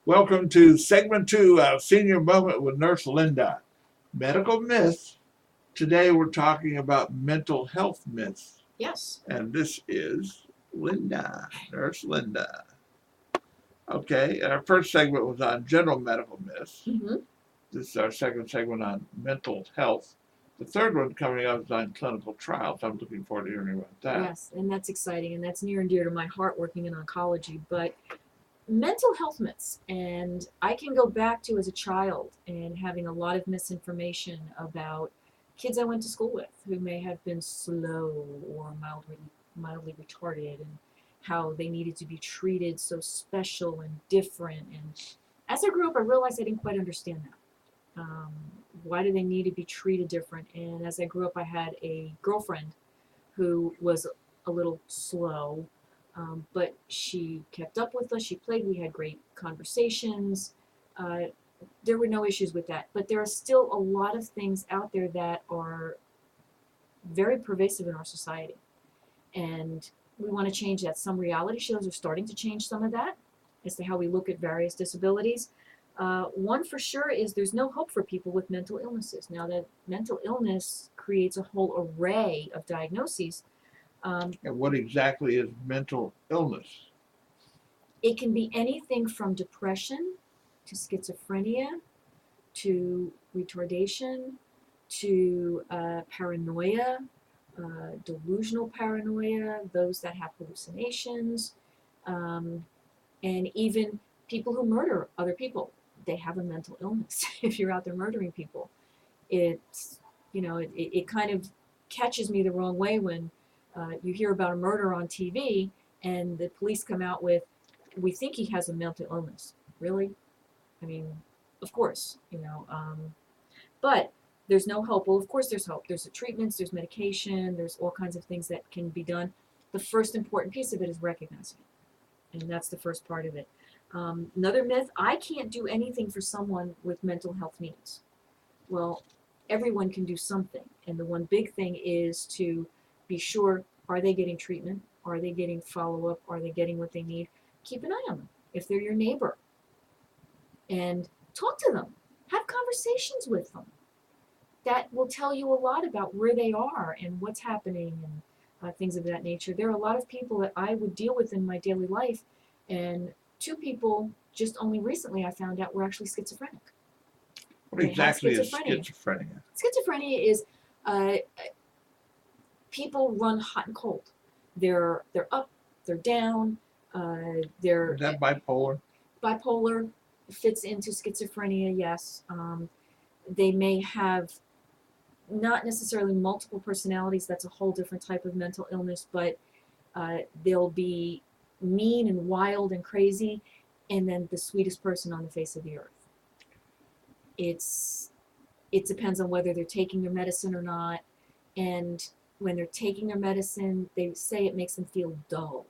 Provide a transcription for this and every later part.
Welcome to segment 2 of Senior Moment with Nurse Linda. Medical myths. Today we're talking about mental health myths. Yes. And this is Linda, Nurse Linda. Okay, our first segment was on general medical myths. Mm-hmm. This is our second segment on mental health. The third one coming up is on clinical trials. I'm looking forward to hearing about that. Yes, and that's exciting, and that's near and dear to my heart working in oncology. But mental health myths, and I can go back to as a child and having a lot of misinformation about kids I went to school with who may have been slow or mildly retarded, and how they needed to be treated so special and different. And as I grew up, I realized I didn't quite understand that. Why do they need to be treated different? And as I grew up, I had a girlfriend who was a little slow, but she kept up with us. She played. We had great conversations. Uh, there were no issues with that. But there are still a lot of things out there that are very pervasive in our society. And we want to change that. Some reality shows are starting to change some of that as to how we look at various disabilities. One for sure is there's no hope for people with mental illnesses. Now, that mental illness creates a whole array of diagnoses. And what exactly is mental illness? It can be anything from depression to schizophrenia to retardation to paranoia, delusional paranoia, those that have hallucinations, um, and even people who murder other people. They have a mental illness if you're out there murdering people. It's, it kind of catches me the wrong way when you hear about a murder on TV and the police come out with, we think he has a mental illness. Really? I mean, of course, but there's no hope. Well, of course, there's hope. There's treatments, there's medication, there's all kinds of things that can be done. The first important piece of it is recognizing it, and that's the first part of it. Another myth, I can't do anything for someone with mental health needs. Well, everyone can do something. And the one big thing is to be sure, are they getting treatment? Are they getting follow up? Are they getting what they need? Keep an eye on them. If they're your neighbor, and talk to them, have conversations with them. That will tell you a lot about where they are and what's happening and things of that nature. There are a lot of people that I would deal with in my daily life, and two people just only recently I found out were actually schizophrenic. What They had exactly is schizophrenia. schizophrenia? Schizophrenia is uh, people run hot and cold. They're up, they're down, they're Is that bipolar? bipolar fits into schizophrenia. Yes, they may have not necessarily multiple personalities. That's a whole different type of mental illness, but they'll be mean and wild and crazy, and then the sweetest person on the face of the earth. It's it depends on whether they're taking their medicine or not. And when they're taking their medicine, they say it makes them feel dull.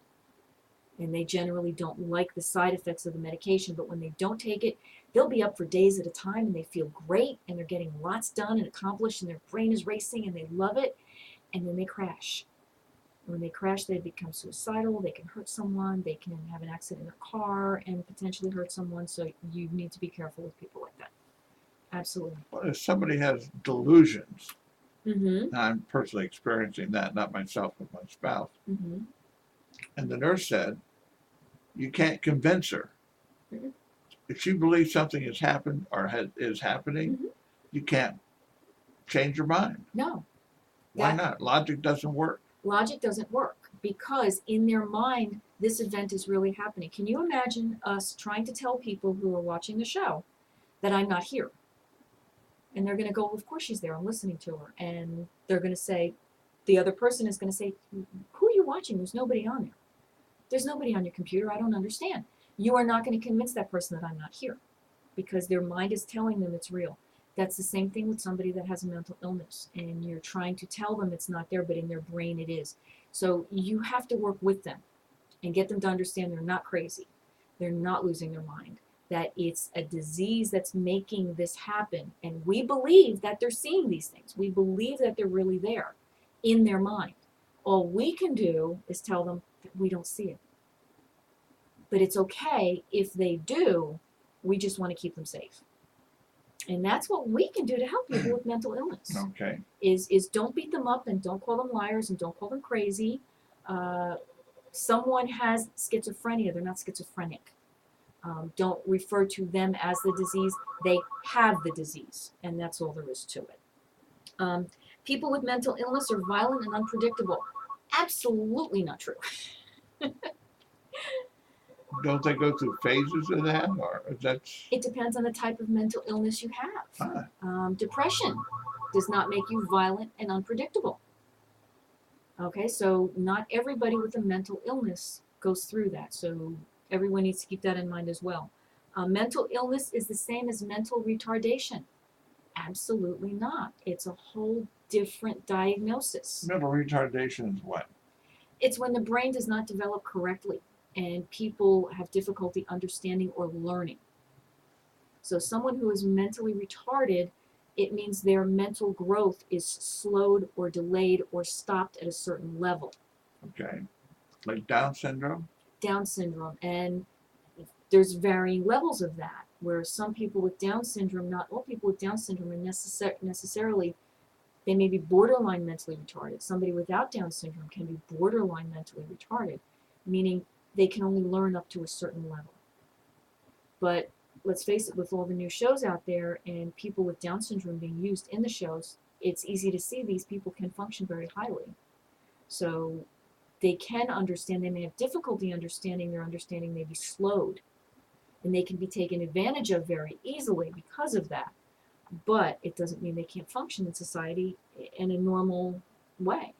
And they generally don't like the side effects of the medication. But when they don't take it, they'll be up for days at a time and they feel great and they're getting lots done and accomplished and their brain is racing and they love it. And then they crash. And when they crash, they become suicidal. They can hurt someone. They can have an accident in their car and potentially hurt someone. So you need to be careful with people like that. Absolutely. What if somebody has delusions? Mm-hmm. I'm personally experiencing that, not myself, but my spouse. Mm-hmm. And the nurse said, you can't convince her. Mm-hmm. If she believes something has happened or is happening, Mm-hmm. you can't change your mind. No, Why that not? Logic doesn't work. logic doesn't work because in their mind, this event is really happening. Can you imagine us trying to tell people who are watching the show that I'm not here? And they're going to go, well, of course she's there. I'm listening to her. And they're going to say, the other person is going to say, who are you watching? There's nobody on there. There's nobody on your computer. I don't understand. You are not going to convince that person that I'm not here because their mind is telling them it's real. That's the same thing with somebody that has a mental illness and you're trying to tell them it's not there, but in their brain it is. So you have to work with them and get them to understand they're not crazy. They're not losing their mind, that it's a disease that's making this happen. And we believe that they're seeing these things. We believe that they're really there in their mind. All we can do is tell them that we don't see it. But it's okay if they do, We just want to keep them safe. And that's what we can do to help people with mental illness. Okay. Is don't beat them up and don't call them liars and don't call them crazy. Someone has schizophrenia, they're not schizophrenic. Don't refer to them as the disease, they have the disease, and that's all there is to it. People with mental illness are violent and unpredictable. Absolutely not true. Don't they go through phases of that, or that's It depends on the type of mental illness you have. Depression does not make you violent and unpredictable. Okay, so not everybody with a mental illness goes through that. So everyone needs to keep that in mind as well. Mental illness is the same as mental retardation. Absolutely not. It's a whole different diagnosis. mental retardation is what? It's when the brain does not develop correctly and people have difficulty understanding or learning. So someone who is mentally retarded, it means their mental growth is slowed or delayed or stopped at a certain level. Okay. Like Down syndrome? Down syndrome, and there's varying levels of that, where some people with Down syndrome, not all people with Down syndrome are necessarily, they may be borderline mentally retarded. Somebody without Down syndrome can be borderline mentally retarded, meaning they can only learn up to a certain level. But let's face it, with all the new shows out there and people with Down syndrome being used in the shows, it's easy to see these people can function very highly. So they can understand, they may have difficulty understanding, their understanding may be slowed, and they can be taken advantage of very easily because of that. But it doesn't mean they can't function in society in a normal way.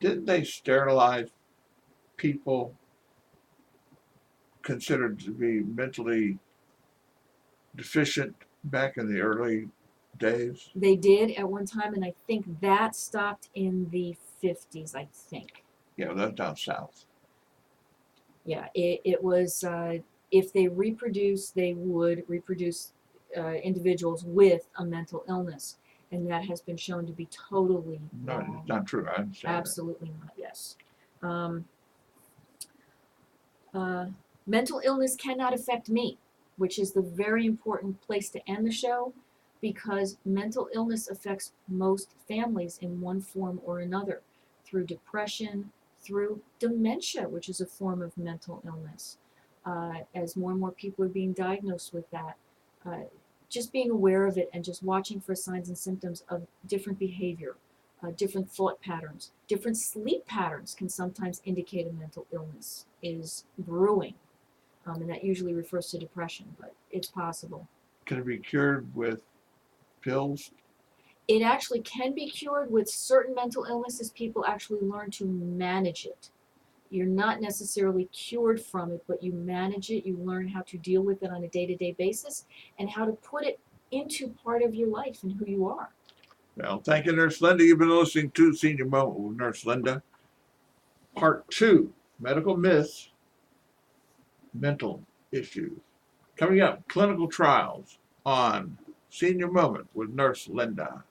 Didn't they sterilize people considered to be mentally deficient back in the early days? They did at one time, and I think that stopped in the 50s, I think. Yeah, that's down south. Yeah, it was, if they reproduce, they would reproduce individuals with a mental illness, and that has been shown to be totally No, wrong. it's not true. I understand Absolutely not, yes. Mental illness cannot affect me, which is the very important place to end the show, because mental illness affects most families in one form or another, through depression, through dementia, which is a form of mental illness. As more and more people are being diagnosed with that, just being aware of it and just watching for signs and symptoms of different behavior, different thought patterns, different sleep patterns can sometimes indicate a mental illness is brewing. And that usually refers to depression, but it's possible. Can it be cured with pills? It actually can be cured with certain mental illnesses. People actually learn to manage it. You're not necessarily cured from it, but you manage it. You learn how to deal with it on a day-to-day basis and how to put it into part of your life and who you are. Well, thank you, Nurse Linda. You've been listening to Senior Moment with Nurse Linda. Part 2, Medical Myths, Mental Issues. Coming up, clinical trials on Senior Moment with Nurse Linda.